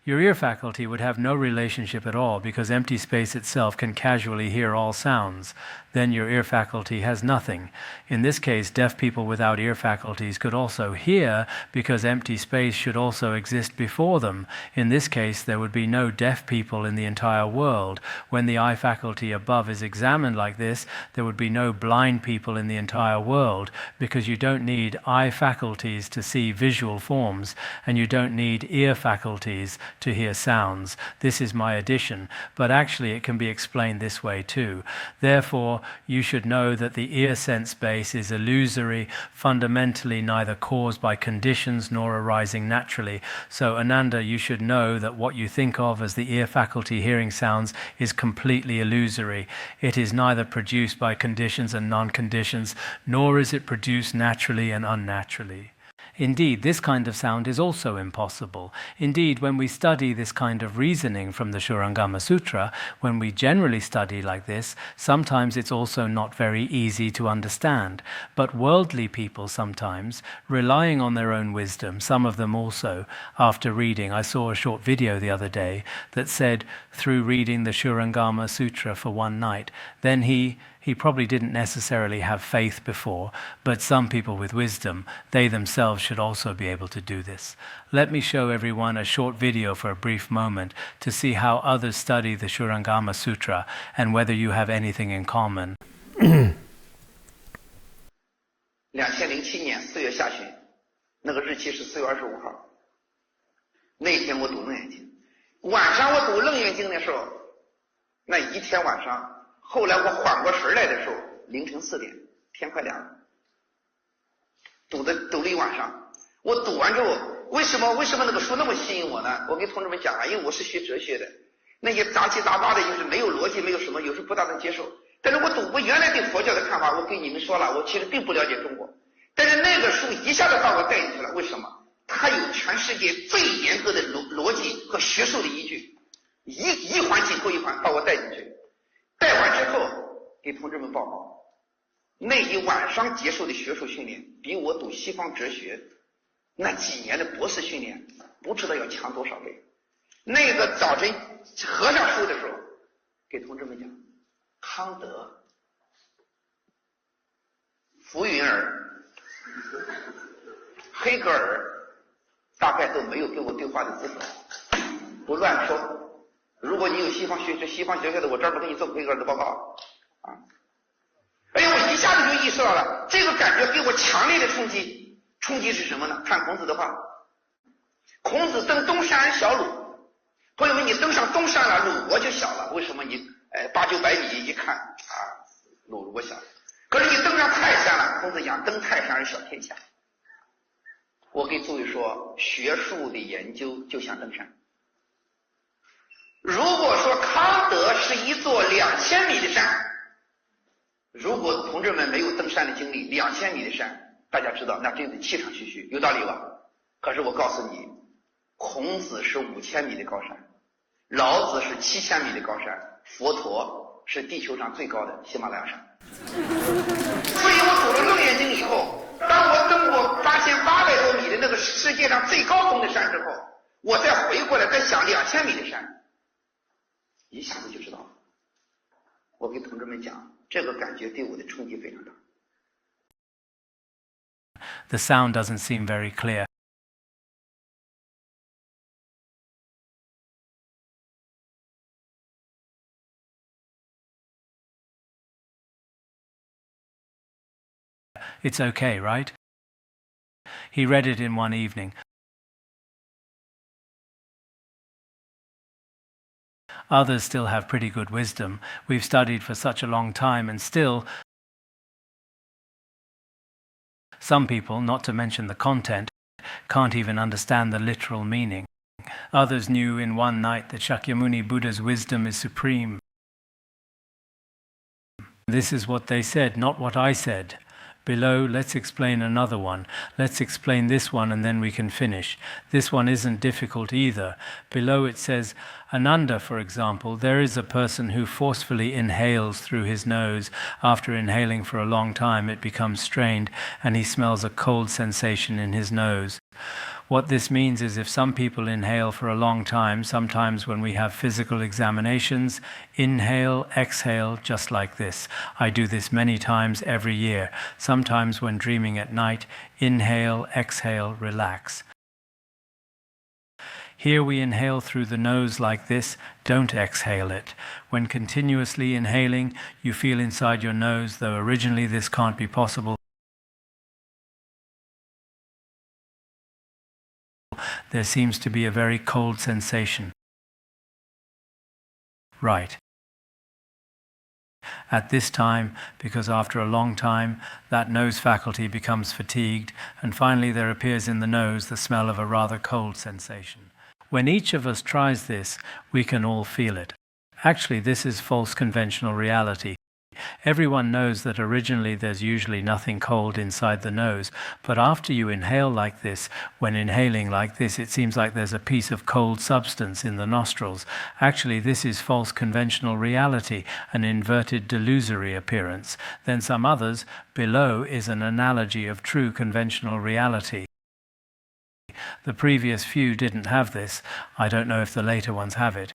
Your ear faculty would have no relationship at all because empty space itself can casually hear all sounds. Then your ear faculty has nothing. In this case, deaf people without ear faculties could also hear because empty space should also exist before them. In this case, there would be no deaf people in the entire world. When the eye faculty above is examined like this, there would be no blind people in the entire world because you don't need eye faculties to see visual forms and you don't need ear faculties to hear sounds. This is my addition, but actually it can be explained this way too. Therefore, you should know that the ear sense base is illusory, fundamentally neither caused by conditions nor arising naturally. So Ananda, you should know that what you think of as the ear faculty hearing sounds is completely illusory. It is neither produced by conditions and non-conditions, nor is it produced naturally and unnaturally. Indeed, this kind of sound is also impossible. Indeed, when we study this kind of reasoning from the Shurangama Sutra, when we generally study like this, sometimes it's also not very easy to understand. But worldly people sometimes, relying on their own wisdom, some of them also, after reading, I saw a short video the other day that said, through reading the Shurangama Sutra for one night, then he probably didn't necessarily have faith before, but some people with wisdom, they themselves should also be able to do this. Let me show everyone a short video for a brief moment to see how others study the Shurangama Sutra and whether you have anything in common. 2007年4月下旬，那个日期是4月25号。那天我读楞严经，晚上我读楞严经的时候，那一天晚上。后来我缓过神来的时候，凌晨4点，天快亮了，读了一晚上。我读完之后，为什么那个书那么吸引我呢？我跟同志们讲啊，因为我是学哲学的，那些杂七杂八的，就是没有逻辑，没有什么，有时候不大能接受。但是我原来对佛教的看法，我跟你们说了，我其实并不了解中国，但是那个书一下子把我带进去了。为什么？它有全世界最严格的逻辑和学术的依据，一环紧扣一环，把我带进去。带完之后给同志们报告，那一晚上结束的学术训练比我读西方哲学那几年的博士训练不知道要强多少倍。那个早晨合上书的时候给同志们讲，康德、福云尔、黑格尔大概都没有跟我对话的资格，不乱说。如果你有西方学校的，我这儿不给你做黑格尔的报告啊！哎呀，我一下子就意识到了，这个感觉给我强烈的冲击。冲击是什么呢？看孔子的话，孔子登东山小鲁，朋友们，你登上东山了，鲁国就小了。为什么？你8、9百米一看啊，鲁国小。可是你登上泰山了，孔子讲登泰山而小天下。我给诸位说，学术的研究就像登山。如果说康德是一座2000米的山，如果同志们没有登山的经历，2000米的山，大家知道那真的气场吁吁，有道理吧？可是我告诉你，孔子是5000米的高山，老子是7000米的高山，佛陀是地球上最高的喜马拉雅山。所以我读了楞严经以后，当我登过发现800多米的那个世界上最高峰的山之后，我再回过来再想2000米的山，一下子就知道了。我给同志们讲，这个感觉对我的冲击非常大。The sound doesn't seem very clear. It's okay, right? He read it in one evening. Others still have pretty good wisdom. We've studied for such a long time, and still some people, not to mention the content, can't even understand the literal meaning. Others knew in one night that Shakyamuni Buddha's wisdom is supreme. This is what they said, not what I said. Below, let's explain another one. Let's explain this one and then we can finish. This one isn't difficult either. Below it says, Ananda, for example, there is a person who forcefully inhales through his nose. After inhaling for a long time, it becomes strained and he smells a cold sensation in his nose. What this means is if some people inhale for a long time, sometimes when we have physical examinations, inhale, exhale, just like this. I do this many times every year. Sometimes when dreaming at night, inhale, exhale, relax. Here we inhale through the nose like this, don't exhale it. When continuously inhaling, you feel inside your nose, though originally this can't be possible. There seems to be a very cold sensation. Right. At this time, because after a long time, that nose faculty becomes fatigued, and finally there appears in the nose the smell of a rather cold sensation. When each of us tries this, we can all feel it. Actually, this is false conventional reality. Everyone knows that originally there's usually nothing cold inside the nose, but after you inhale like this, when inhaling like this, it seems like there's a piece of cold substance in the nostrils. Actually, this is false conventional reality, an inverted delusory appearance. Then some others below is an analogy of true conventional reality. The previous few didn't have this. I don't know if the later ones have it.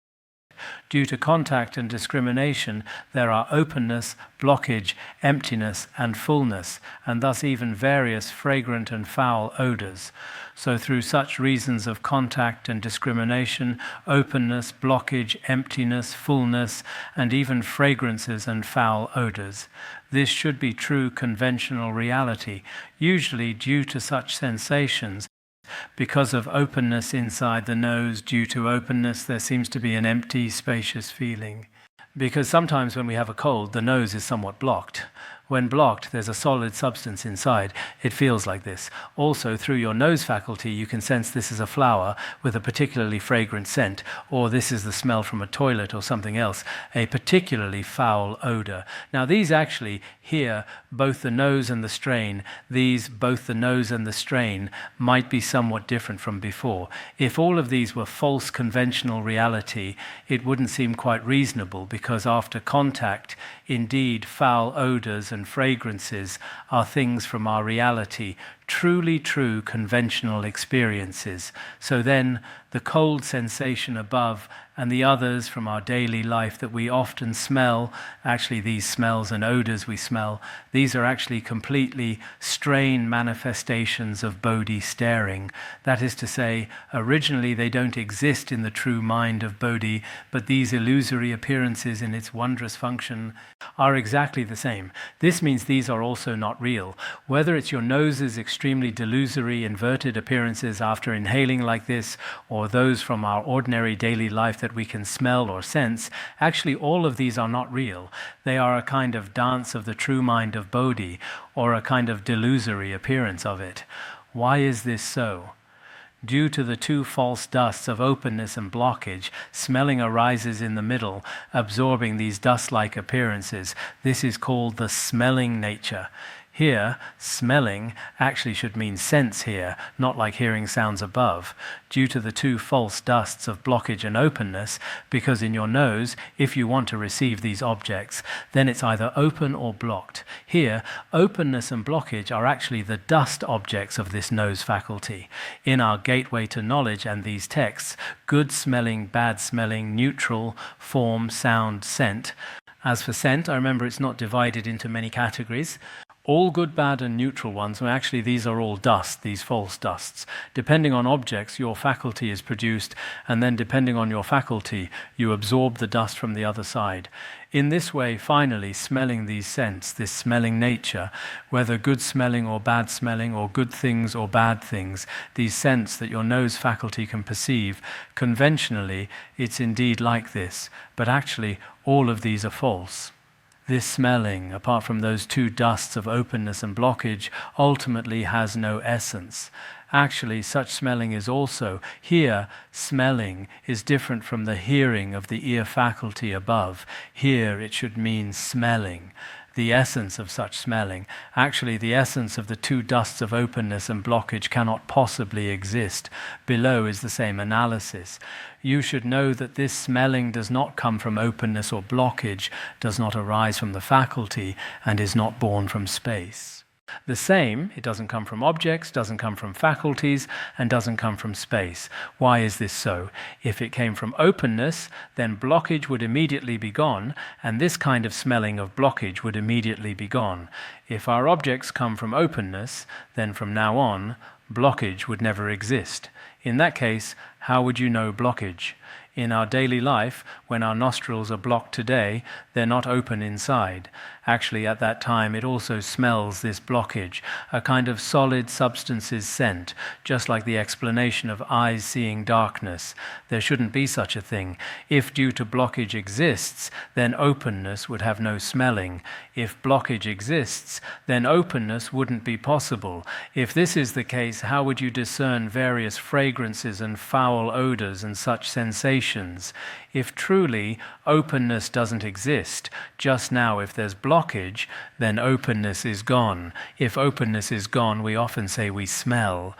Due to contact and discrimination, there are openness, blockage, emptiness, and fullness, and thus even various fragrant and foul odors. So through such reasons of contact and discrimination, openness, blockage, emptiness, fullness, and even fragrances and foul odors. This should be true conventional reality, usually due to such sensations. Because of openness inside the nose, due to openness, there seems to be an empty, spacious feeling. Because sometimes when we have a cold, the nose is somewhat blocked. When blocked, there's a solid substance inside. It feels like this. Also, through your nose faculty, you can sense this is a flower with a particularly fragrant scent, or this is the smell from a toilet or something else, a particularly foul odor. Now, these actually, here, both the nose and the strain, both the nose and the strain, might be somewhat different from before. If all of these were false conventional reality, it wouldn't seem quite reasonable, because after contact, indeed, foul odors and fragrances are things from our reality, truly true conventional experiences. So then the cold sensation above and the others from our daily life that we often smell, actually these smells and odors we smell, these are actually completely strain manifestations of Bodhi staring. That is to say, originally they don't exist in the true mind of Bodhi, but these illusory appearances in its wondrous function are exactly the same. This means these are also not real. Whether it's your nose's extremely delusory, inverted appearances after inhaling like this, or those from our ordinary daily life that we can smell or sense, actually all of these are not real. They are a kind of dance of the true mind of Bodhi, or a kind of delusory appearance of it. Why is this so? Due to the two false dusts of openness and blockage, smelling arises in the middle, absorbing these dust-like appearances. This is called the smelling nature. Here, smelling actually should mean sense here, not like hearing sounds above, due to the two false dusts of blockage and openness, because in your nose, if you want to receive these objects, then it's either open or blocked. Here, openness and blockage are actually the dust objects of this nose faculty. In our gateway to knowledge and these texts, good smelling, bad smelling, neutral, form, sound, scent. As for scent, I remember it's not divided into many categories. All good, bad, and neutral ones, well, actually these are all dust, these false dusts. Depending on objects, your faculty is produced, and then depending on your faculty, you absorb the dust from the other side. In this way, finally, smelling these scents, this smelling nature, whether good smelling or bad smelling, or good things or bad things, these scents that your nose faculty can perceive, conventionally, it's indeed like this, but actually, all of these are false. This smelling, apart from those two dusts of openness and blockage, ultimately has no essence. Actually, such smelling is also, here, smelling is different from the hearing of the ear faculty above. Here, it should mean smelling. The essence of such smelling. Actually, the essence of the two dusts of openness and blockage cannot possibly exist. Below is the same analysis. You should know that this smelling does not come from openness or blockage, does not arise from the faculty, and is not born from space. The same, it doesn't come from objects, doesn't come from faculties, and doesn't come from space. Why is this so? If it came from openness, then blockage would immediately be gone, and this kind of smelling of blockage would immediately be gone. If our objects come from openness, then from now on, blockage would never exist. In that case, how would you know blockage? In our daily life, when our nostrils are blocked today, they're not open inside. Actually, at that time, it also smells this blockage, a kind of solid substances scent, just like the explanation of eyes seeing darkness. There shouldn't be such a thing. If due to blockage exists, then openness would have no smelling. If blockage exists, then openness wouldn't be possible. If this is the case, how would you discern various fragrances and foul odors and such sensations? If truly openness doesn't exist, just now if there's blockage, then openness is gone. If openness is gone, we often say we smell.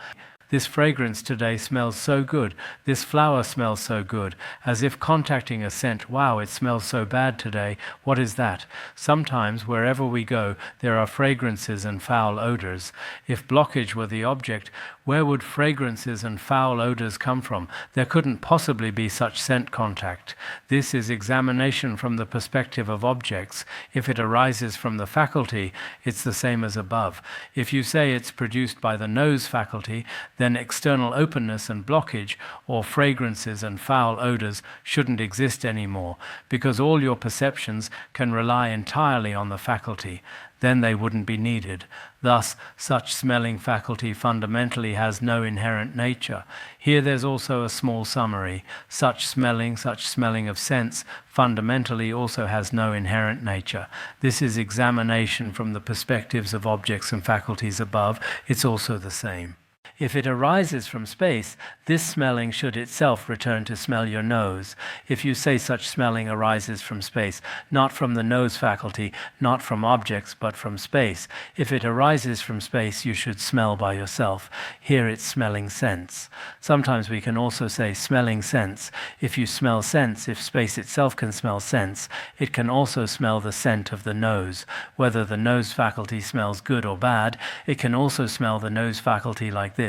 This fragrance today smells so good. This flower smells so good. As if contacting a scent, wow, it smells so bad today. What is that? Sometimes, wherever we go, there are fragrances and foul odors. If blockage were the object, where would fragrances and foul odors come from? There couldn't possibly be such scent contact. This is examination from the perspective of objects. If it arises from the faculty, it's the same as above. If you say it's produced by the nose faculty, then external openness and blockage, or fragrances and foul odors, shouldn't exist anymore, because all your perceptions can rely entirely on the faculty. Then they wouldn't be needed. Thus, such smelling faculty fundamentally has no inherent nature. Here there's also a small summary. Such smelling of sense, fundamentally also has no inherent nature. This is examination from the perspectives of objects and faculties above. It's also the same. If it arises from space, this smelling should itself return to smell your nose. If you say such smelling arises from space, not from the nose faculty, not from objects, but from space, if it arises from space, you should smell by yourself. Here it's smelling sense. Sometimes we can also say smelling sense. If you smell sense, if space itself can smell sense, it can also smell the scent of the nose. Whether the nose faculty smells good or bad, it can also smell the nose faculty like this.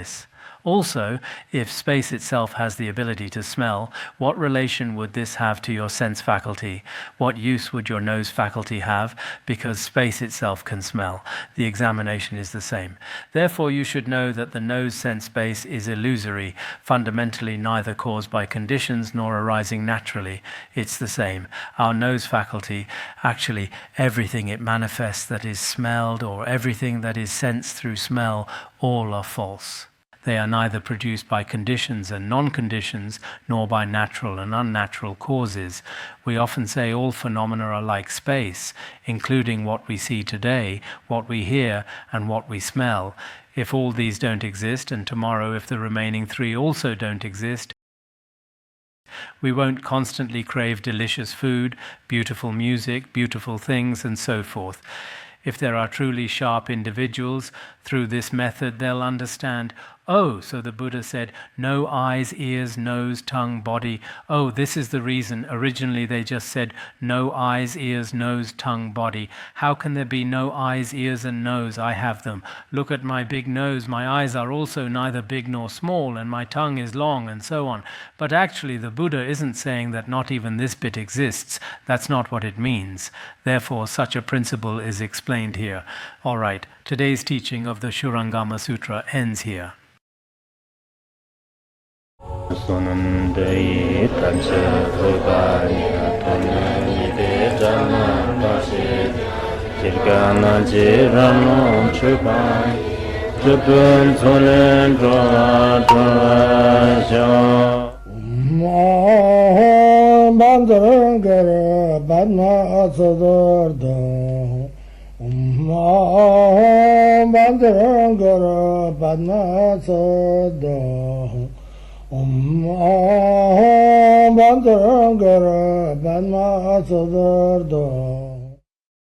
Also, if space itself has the ability to smell, what relation would this have to your sense faculty? What use would your nose faculty have? Because space itself can smell. The examination is the same. Therefore, you should know that the nose sense space is illusory, fundamentally neither caused by conditions nor arising naturally. It's the same. Our nose faculty, actually everything it manifests that is smelled or everything that is sensed through smell, all are false. They are neither produced by conditions and non-conditions, nor by natural and unnatural causes. We often say all phenomena are like space, including what we see today, what we hear, and what we smell. If all these don't exist, and tomorrow if the remaining three also don't exist, we won't constantly crave delicious food, beautiful music, beautiful things, and so forth. If there are truly sharp individuals, through this method they'll understand, oh, so the Buddha said, no eyes, ears, nose, tongue, body. Oh, this is the reason. Originally they just said, no eyes, ears, nose, tongue, body. How can there be no eyes, ears, and nose? I have them. Look at my big nose. My eyes are also neither big nor small, and my tongue is long, and so on. But actually the Buddha isn't saying that not even this bit exists. That's not what it means. Therefore, such a principle is explained here. All right, today's teaching of the Shurangama Sutra ends here. Sonandai tamsa thobaya tonai jana pase jirgana jirano chubai chupun sonen dra bandangara badma sodargye bandangara badma sodargye bandangara badma sodargye